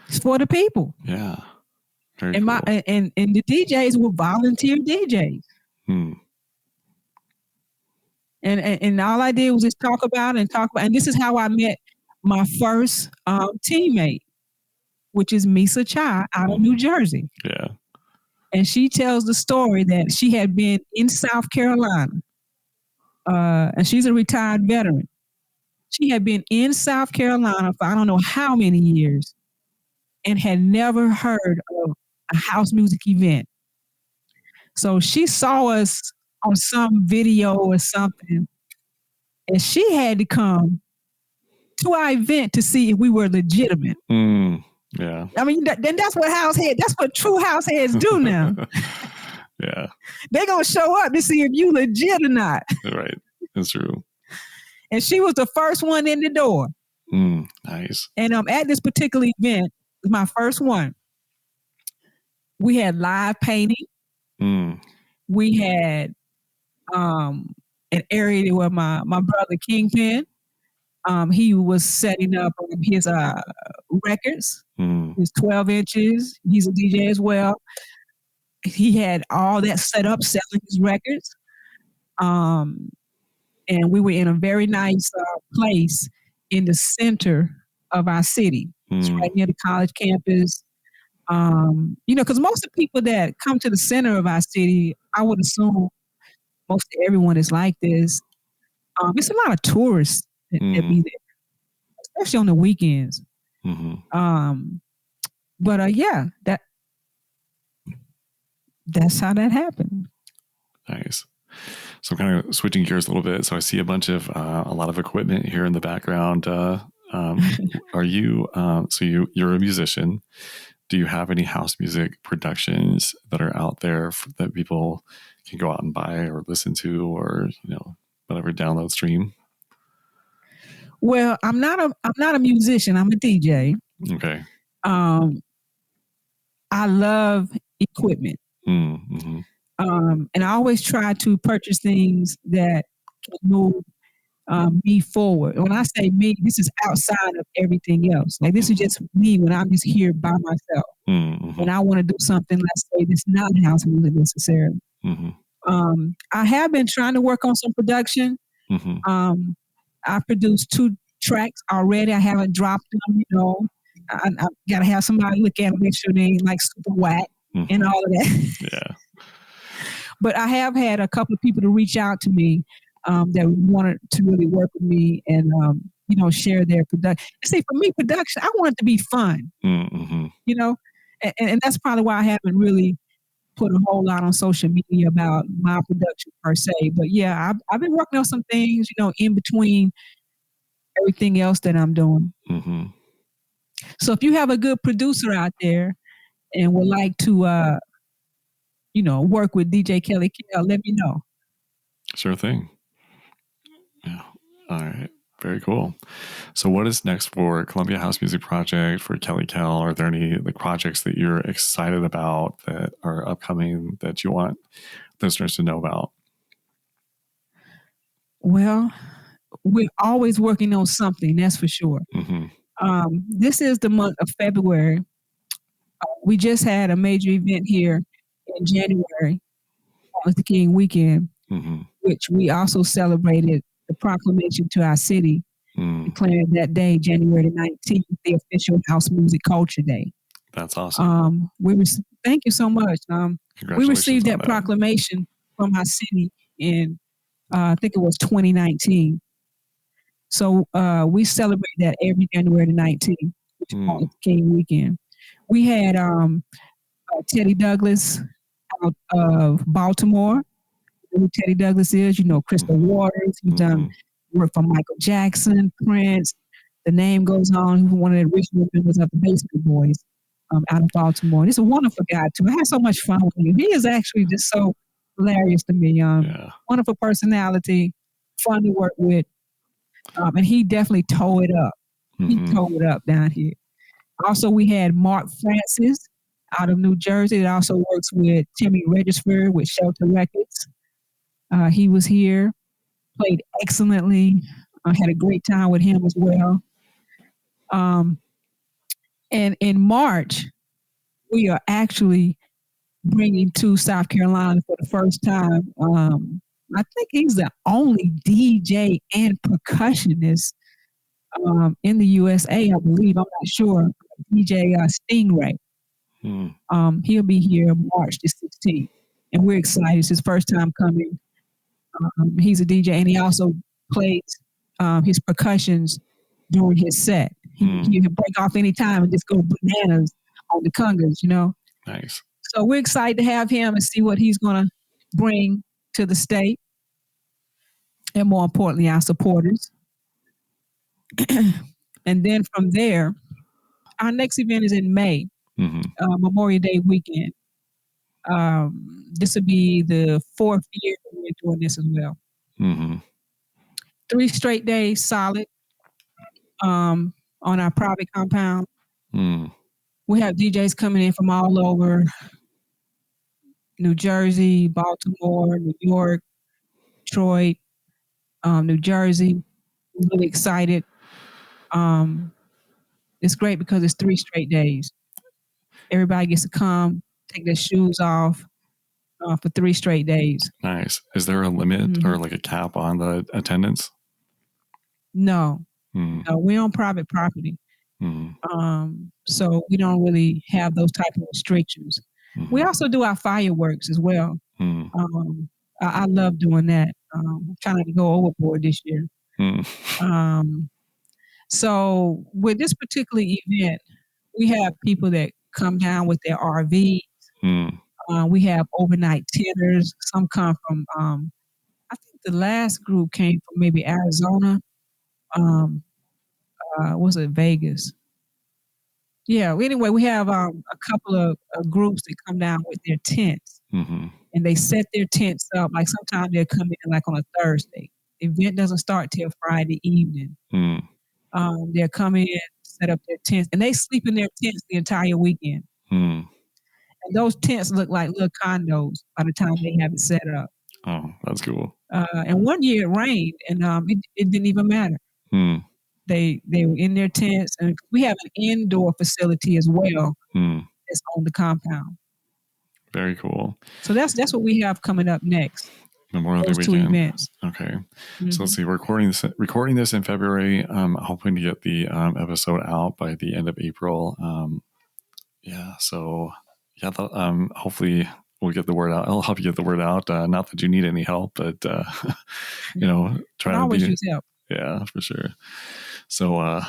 B: It's for the people.
A: Yeah. Very
B: and
A: cool.
B: And the DJs were volunteer DJs. And all I did was just talk about. And this is how I met my first teammate, which is Misa Chai out of New Jersey.
A: Yeah.
B: And she tells the story that she had been in South Carolina. And she's a retired veteran. She had been in South Carolina for I don't know how many years and had never heard of a house music event. So she saw us on some video or something, and she had to come to our event to see if we were legitimate.
A: Yeah.
B: I mean, that's what true house heads do now.
A: Yeah. They're
B: going to show up to see if you legit or not.
A: Right. That's true.
B: And she was the first one in the door.
A: Nice.
B: And at this particular event, it was my first one. We had live painting. We had an area where my brother Kingpin, he was setting up his records, his 12 inches. He's a DJ as well. He had all that set up, selling his records. And we were in a very nice place in the center of our city. It's right near the college campus. Because most of the people that come to the center of our city, I would assume most everyone is like this. It's a lot of tourists that be there, especially on the weekends. But yeah, that's how that happened.
A: Nice. So I'm kind of switching gears a little bit. So I see a lot of equipment here in the background. Are you, you're a musician. Do you have any house music productions that are out there that people can go out and buy or listen to or, whatever download stream?
B: Well, I'm not a musician. I'm a DJ.
A: Okay.
B: I love equipment. And I always try to purchase things that can move me forward. When I say me, this is outside of everything else. Like this is just me when I'm just here by myself. When I want to do something, let's say this not house music necessarily. I have been trying to work on some production. I produced 2 tracks already. I haven't dropped them, I got to have somebody look at them, make sure they ain't like super whack and all of that.
A: Yeah.
B: But I have had a couple of people to reach out to me that wanted to really work with me and, share their production. See, for me, production, I want it to be fun, and that's probably why I haven't really put a whole lot on social media about my production per se. But yeah, I've been working on some things, in between everything else that I'm doing. So if you have a good producer out there and would like to, work with DJ Kelly Kel, let me know.
A: Sure thing. Yeah. All right. Very cool. So what is next for Columbia House Music Project, for Kelly Kel? Are there any projects that you're excited about that are upcoming that you want listeners to know about?
B: Well, we're always working on something, that's for sure. This is the month of February. We just had a major event here in January, Luther King weekend, which we also celebrated the proclamation to our city, declaring that day, January the 19th, the official House Music Culture Day.
A: That's awesome.
B: Thank you so much. We received that proclamation from our city in, I think it was 2019. So we celebrate that every January the 19th, which is Luther King weekend. We had Teddy Douglas out of Baltimore. Who Teddy Douglas is, Crystal Waters. He's done work for Michael Jackson, Prince. The name goes on. He was one of the original members of the Basement Boys. out of Baltimore. And he's a wonderful guy too. I had so much fun with him. He is actually just so hilarious to me. Wonderful personality, fun to work with, and he definitely tore it up. He tore it up down here. Also, we had Mark Francis out of New Jersey that also works with Timmy Regisford with Shelter Records. He was here, played excellently. I had a great time with him as well. And in March, we are actually bringing to South Carolina for the first time. I think he's the only DJ and percussionist in the USA, I believe. I'm not sure. DJ Stingray. He'll be here March the 16th. And we're excited. It's his first time coming. He's a DJ, and he also plays his percussions during his set. He can break off any time and just go bananas on the congas,
A: Nice.
B: So we're excited to have him and see what he's going to bring to the state. And more importantly, our supporters. And then from there, our next event is in May, Memorial Day weekend. This will be the 4th year we're doing this as well. 3 straight days solid on our private compound. We have DJs coming in from all over New Jersey, Baltimore, New York, Detroit, New Jersey. I'm really excited. It's great because it's 3 straight days. Everybody gets to come, take their shoes off for 3 straight days.
A: Nice. Is there a limit or like a cap on the attendance?
B: No. No, we're on private property. So we don't really have those type of restrictions. We also do our fireworks as well. I love doing that. I'm trying not to go overboard this year. So with this particular event, we have people that come down with their RVs. We have overnight tenters. Some come from, I think the last group came from maybe Arizona. Was it Vegas? Yeah. Anyway, we have a couple of groups that come down with their tents, and they set their tents up. Like sometimes they'll come in like on a Thursday. The event doesn't start till Friday evening. They'll come in, set up their tents, and they sleep in their tents the entire weekend. And those tents look like little condos by the time they have it set up.
A: Oh, that's cool.
B: And one year it rained, and it didn't even matter. They were in their tents, and we have an indoor facility as well that's on the compound.
A: Very cool.
B: So that's what we have coming up next.
A: Memorial Day weekend. 2 events. Okay. So let's see. We're recording this in February. Hoping to get the episode out by the end of April. Hopefully we'll get the word out. I'll help you get the word out. Not that you need any help, but try to
B: always use help.
A: Yeah, for sure. So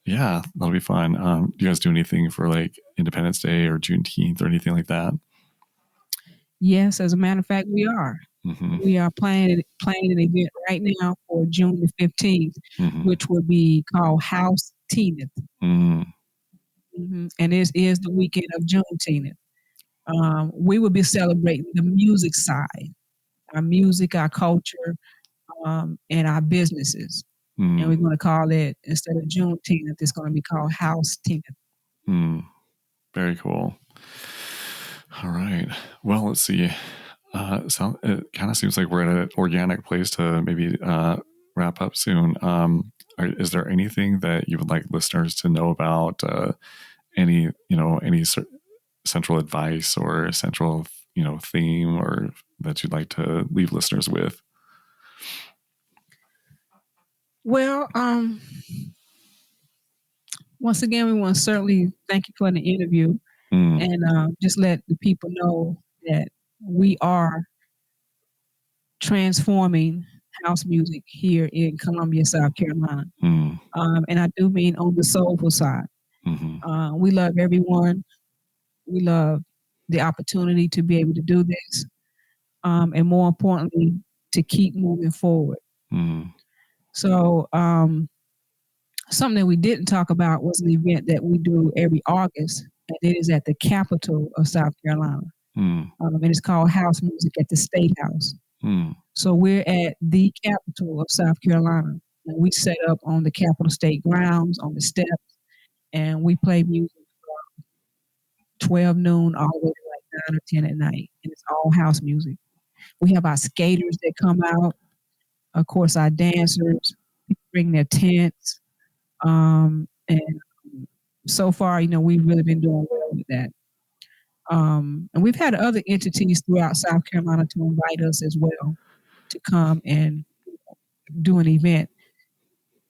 A: that'll be fun. Do you guys do anything for like Independence Day or Juneteenth or anything like that?
B: Yes, as a matter of fact, we are. We are planning an event right now for June the 15th, which will be called House Teeneth. And this is the weekend of Juneteenth. We will be celebrating the music side, our music, our culture, and our businesses. And we're going to call it, instead of Juneteenth, it's going to be called House Teeneth.
A: Very cool. All right. Well, let's see. It kind of seems like we're at an organic place to maybe wrap up soon. Is there anything that you would like listeners to know about? Any central advice or central theme, or that you'd like to leave listeners with?
B: Well, once again, we want to certainly thank you for the interview, and just let the people know that we are transforming house music here in Columbia, South Carolina. And I do mean on the soulful side. We love everyone. We love the opportunity to be able to do this. And more importantly, to keep moving forward. So something that we didn't talk about was an event that we do every August. and it is at the capital of South Carolina.
A: Mm.
B: And it's called House Music at the State House.
A: Mm.
B: So we're at the capital of South Carolina, and we set up on the Capitol State grounds on the steps, and we play music from 12 noon all the way to like 9 or 10 at night, and it's all house music. We have our skaters that come out, of course, our dancers bring their tents, and so far, we've really been doing well with that. And we've had other entities throughout South Carolina to invite us as well to come and do an event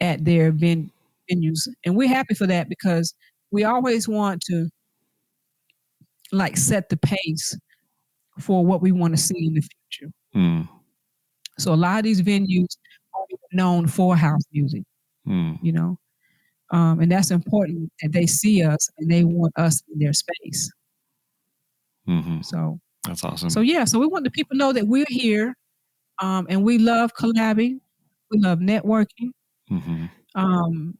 B: at their venues. And we're happy for that because we always want to like set the pace for what we want to see in the future.
A: Mm.
B: So a lot of these venues are known for house music, and that's important that they see us and they want us in their space.
A: Mm-hmm.
B: So
A: that's awesome.
B: So we want the people to know that we're here, and we love collabing. We love networking.
A: Mm-hmm.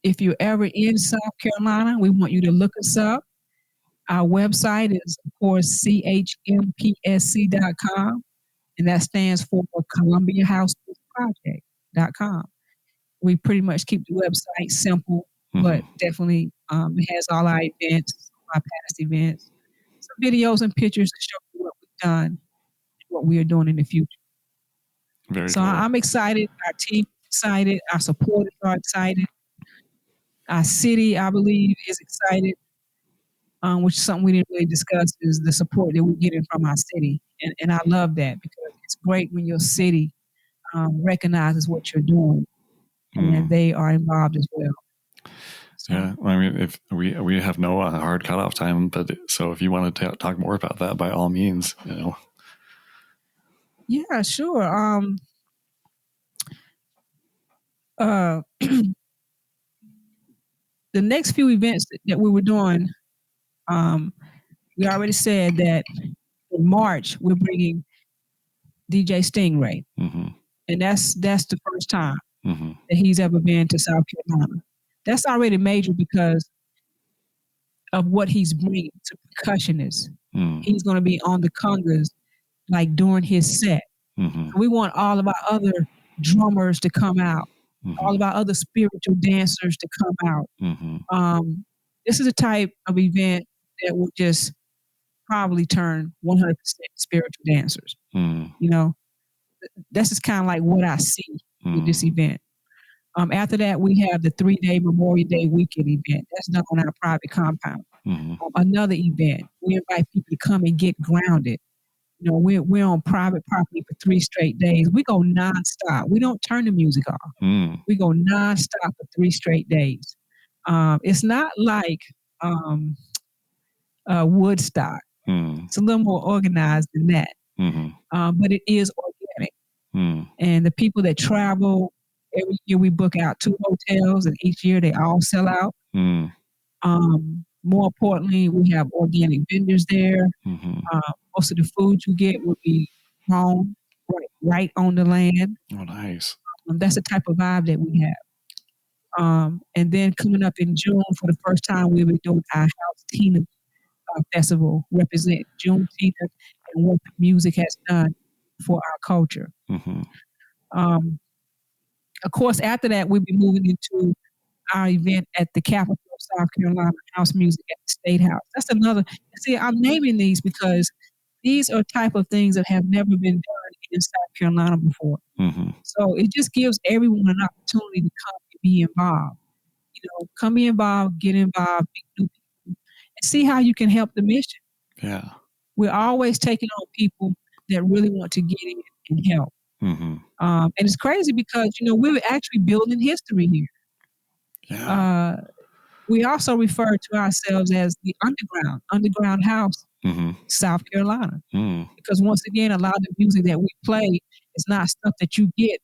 B: If you're ever in South Carolina, we want you to look us up. Our website is, of course, chmpsc.com, and that stands for ColumbiaHouseMusicProject.com. We pretty much keep the website simple, but definitely it has all our events, our past events, some videos and pictures to show you what we've done, what we are doing in the future.
A: Very
B: so
A: cool.
B: I'm excited. Our team is excited. Our supporters are excited. Our city, I believe, is excited, which is something we didn't really discuss, is the support that we're getting from our city. And I love that because it's great when your city recognizes what you're doing and they are involved as well.
A: So. Yeah, I mean, if we have no hard cutoff time, but so if you want to talk more about that, by all means,
B: Yeah, sure. The next few events that we were doing, we already said that in March we're bringing DJ Stingray, and that's the first time that he's ever been to South Carolina. That's already major because of what he's bringing to percussionists. He's going to be on the congas like during his set. We want all of our other drummers to come out, all of our other spiritual dancers to come out. This is a type of event that will just probably turn 100% spiritual dancers. This is kind of like what I see with this event. After that, we have the 3-day Memorial Day weekend event. That's done on our private compound. Another event, we invite people to come and get grounded. We're on private property for 3 straight days. We go nonstop. We don't turn the music off. We go nonstop for 3 straight days. It's not like Woodstock. It's a little more organized than that. But it is organic. And the people that travel, every year we book out 2 hotels, and each year they all sell out. More importantly, we have organic vendors there. Most of the food you get will be grown right on the land.
A: Oh, nice.
B: That's the type of vibe that we have. And then coming up in June, for the first time, we'll be doing our House Tina Festival, represent Juneteenth and what music has done for our culture. Of course, after that, we'll be moving into our event at the capital of South Carolina, House Music at the State House. That's another. See, I'm naming these because these are type of things that have never been done in South Carolina before. So it just gives everyone an opportunity to come and be involved. Come be involved, get involved, meet new people, and see how you can help the mission.
A: Yeah.
B: We're always taking on people that really want to get in and help. And it's crazy because, we're actually building history here.
A: Yeah.
B: We also refer to ourselves as the underground house, South Carolina. Because once again, a lot of the music that we play is not stuff that you get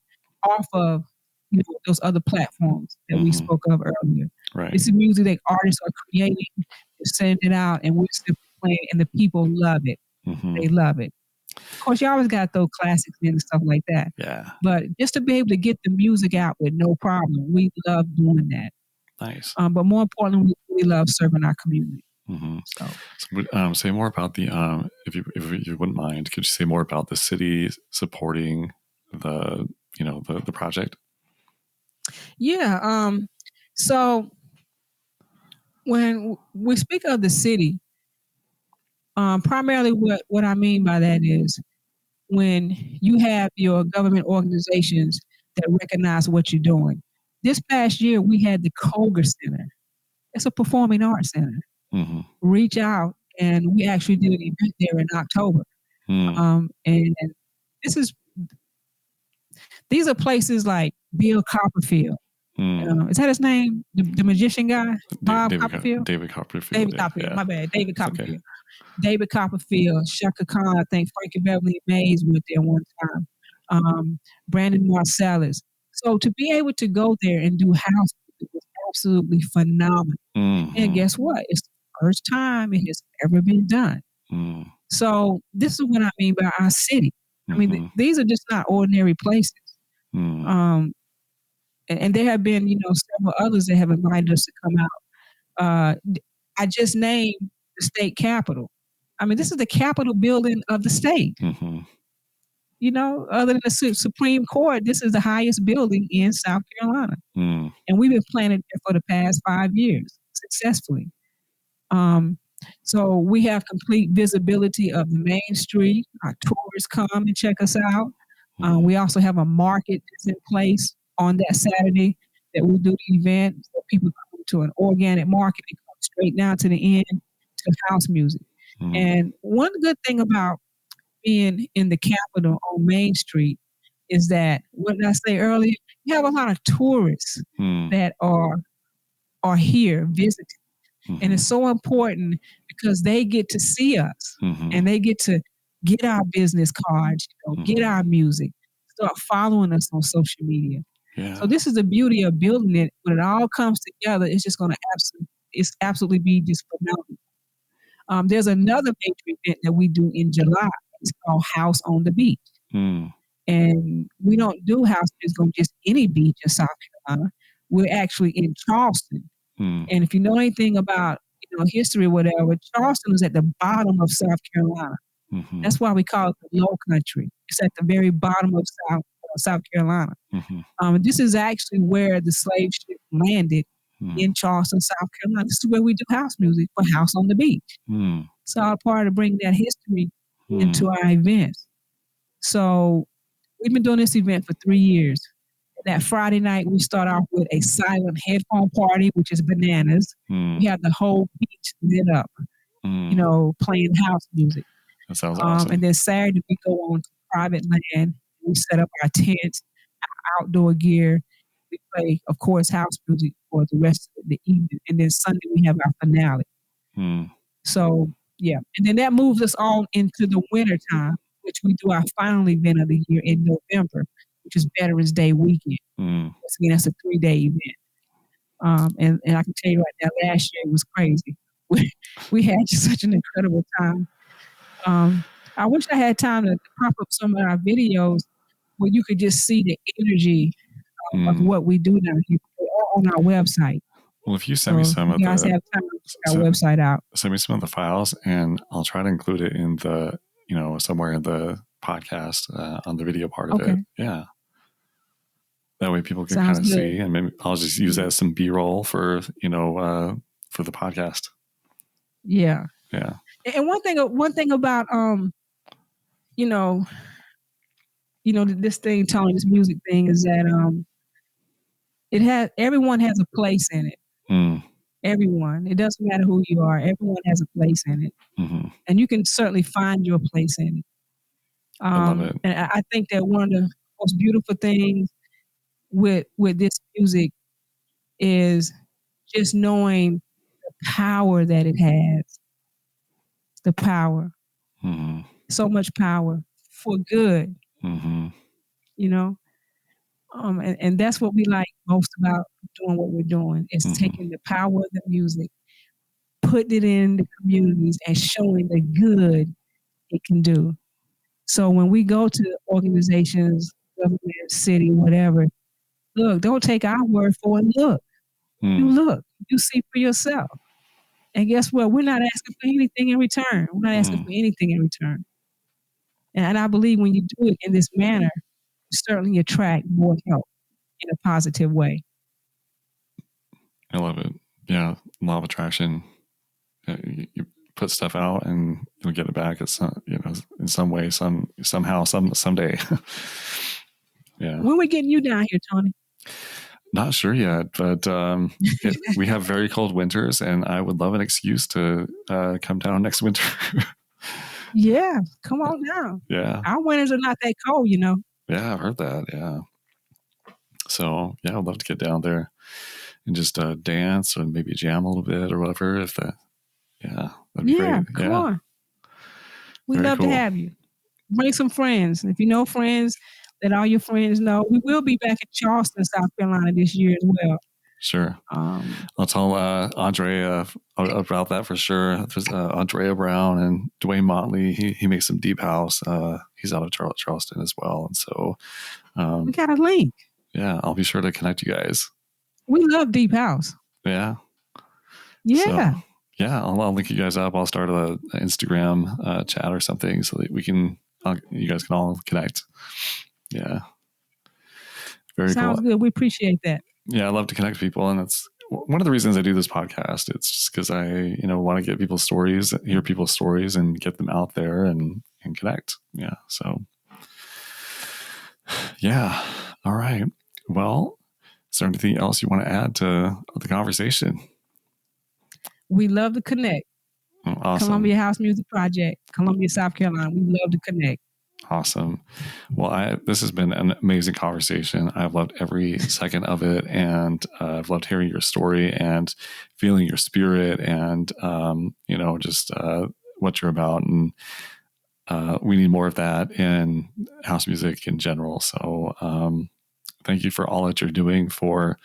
B: off of those other platforms that we spoke of earlier.
A: Right.
B: This is music that artists are creating, they're sending it out, and we're simply playing, and the people love it. They love it. Of course, you always got to throw classics in and stuff like that.
A: Yeah.
B: But just to be able to get the music out with no problem, we love doing that.
A: Nice.
B: But more importantly, we love serving our community.
A: So say more about the if you wouldn't mind, could you say more about the city supporting the the project?
B: Yeah. So when we speak of the city, primarily what I mean by that is when you have your government organizations that recognize what you're doing. This past year, we had the Koger Center. It's a performing arts center. Reach out, and we actually did an event there in October. And these are places like Bill Copperfield. Is that his name? The magician guy? Bob Copperfield?
A: David Copperfield.
B: David Copperfield. Yeah. My bad. David Copperfield.
A: Okay.
B: David Copperfield, Shaka Khan, I think Frankie Beverly Mays went there one time. Brandon Marsalis. So to be able to go there and do house music was absolutely phenomenal. And guess what? It's the first time it has ever been done. So this is what I mean by our city. I mean, these are just not ordinary places. And there have been, several others that have invited us to come out. I just named the state capitol. I mean, this is the Capitol building of the state. Other than the Supreme Court, this is the highest building in South Carolina. And we've been planning there for the past 5 years successfully. So we have complete visibility of the main street. Our tourists come and check us out. We also have a market that's in place on that Saturday that we do the event. So people come to an organic market and come straight down to the end to house music. And one good thing about being in the Capitol on Main Street is that, what did I say earlier? You have a lot of tourists that are here visiting. And it's so important because they get to see us and they get to get our business cards, get our music, start following us on social media.
A: Yeah.
B: So this is the beauty of building it. When it all comes together, it's just going to absolutely be just phenomenal. There's another major event that we do in July. It's called House on the Beach. And we don't do house music on just any beach in South Carolina. We're actually in Charleston. And if you know anything about history or whatever, Charleston is at the bottom of South Carolina. That's why we call it the Low Country. It's at the very bottom of South Carolina. This is actually where the slave ship landed in Charleston, South Carolina. This is where we do house music for House on the Beach. It's all part of bringing that history into our events. So we've been doing this event for 3 years. That Friday night, we start off with a silent headphone party, which is bananas. We have the whole beach lit up, playing house music.
A: That sounds awesome.
B: And then Saturday, we go on to private land. We set up our tents, our outdoor gear. We play, of course, house music for the rest of the evening. And then Sunday, we have our finale. So, yeah. And then that moves us on into the winter time, which we do our final event of the year in November, which is Veterans Day weekend. Again, that's a 3-day event. And I can tell you right now, last year it was crazy. We had just such an incredible time. I wish I had time to pop up some of our videos where you could just see the energy of what we do down here on our website.
A: Well, if you send me some of
B: you guys have time to check our website out.
A: Send me some of the files, and I'll try to include it in the somewhere in the podcast on the video part of it. Yeah. That way people can kind of see, and maybe I'll just use that as some B-roll for the podcast.
B: Yeah.
A: Yeah.
B: And one thing about this thing, Tony, this music thing is that everyone has a place in it. Everyone. It doesn't matter who you are. Everyone has a place in it. And you can certainly find your place in it.
A: I love it.
B: And I think that one of the most beautiful things with this music is just knowing the power that it has. The power. So much power for good. And that's what we like most about doing what we're doing. It's taking the power of the music, putting it in the communities, and showing the good it can do. So when we go to organizations, government, city, whatever, look, don't take our word for it. Look, you see for yourself. And guess what? We're not asking for anything in return. We're not asking for anything in return. And I believe when you do it in this manner, you certainly attract more help in a positive way.
A: I love it. Yeah, law of attraction. You put stuff out and you'll get it back. It's not, in some way, somehow, someday. Yeah.
B: When we getting you down here, Tony?
A: Not sure yet, but we have very cold winters, and I would love an excuse to come down next winter.
B: Yeah, come on down.
A: Yeah.
B: Our winters are not that cold,
A: Yeah, I've heard that. Yeah. So, yeah, I'd love to get down there and just dance or maybe jam a little bit or whatever. That'd be great.
B: Come on. We'd love to have you. Bring some friends. If you know friends that all your friends know, we will be back in Charleston, South Carolina this year as well.
A: Sure. I'll tell Andrea about that for sure. There's Andrea Brown and Dwayne Motley. He makes some deep house. He's out of Charleston as well. And so
B: we got a link.
A: Yeah, I'll be sure to connect you guys.
B: We love deep house.
A: Yeah.
B: Yeah.
A: So, yeah, I'll link you guys up. I'll start an Instagram chat or something so that you guys can all connect. Yeah. Very
B: Sounds
A: cool.
B: good. We appreciate that.
A: Yeah, I love to connect people, and it's one of the reasons I do this podcast. It's just because I, want to get people's stories, hear people's stories, and get them out there and connect. Yeah. So, yeah. All right. Well, is there anything else you want to add to the conversation? We
B: love to connect.
A: Awesome.
B: Columbia House Music Project, Columbia, South Carolina. We love to connect.
A: Awesome. Well, this has been an amazing conversation. I've loved every second of it, and I've loved hearing your story and feeling your spirit, and just what you're about. And we need more of that in house music in general. So, thank you for all that you're doing for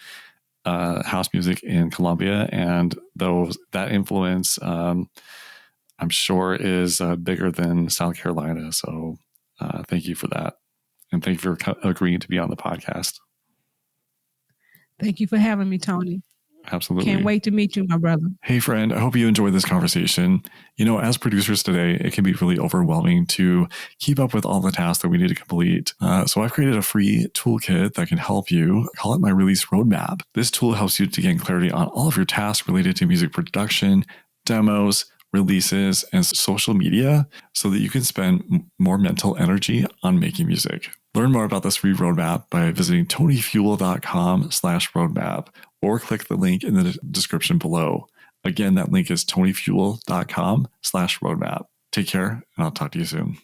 A: house music in Columbia, and that influence, I'm sure, is bigger than South Carolina. So. Thank you for that. And thank you for agreeing to be on the podcast.
B: Thank you for having me, Tony.
A: Absolutely.
B: Can't wait to meet you, my brother.
A: Hey, friend. I hope you enjoyed this conversation. As producers today, it can be really overwhelming to keep up with all the tasks that we need to complete. So I've created a free toolkit that can help you. I call it my release roadmap. This tool helps you to gain clarity on all of your tasks related to music production, demos, releases, and social media so that you can spend more mental energy on making music. Learn more about this free roadmap by visiting tonyfuel.com/roadmap or click the link in the description below. Again, that link is tonyfuel.com/roadmap. Take care, and I'll talk to you soon.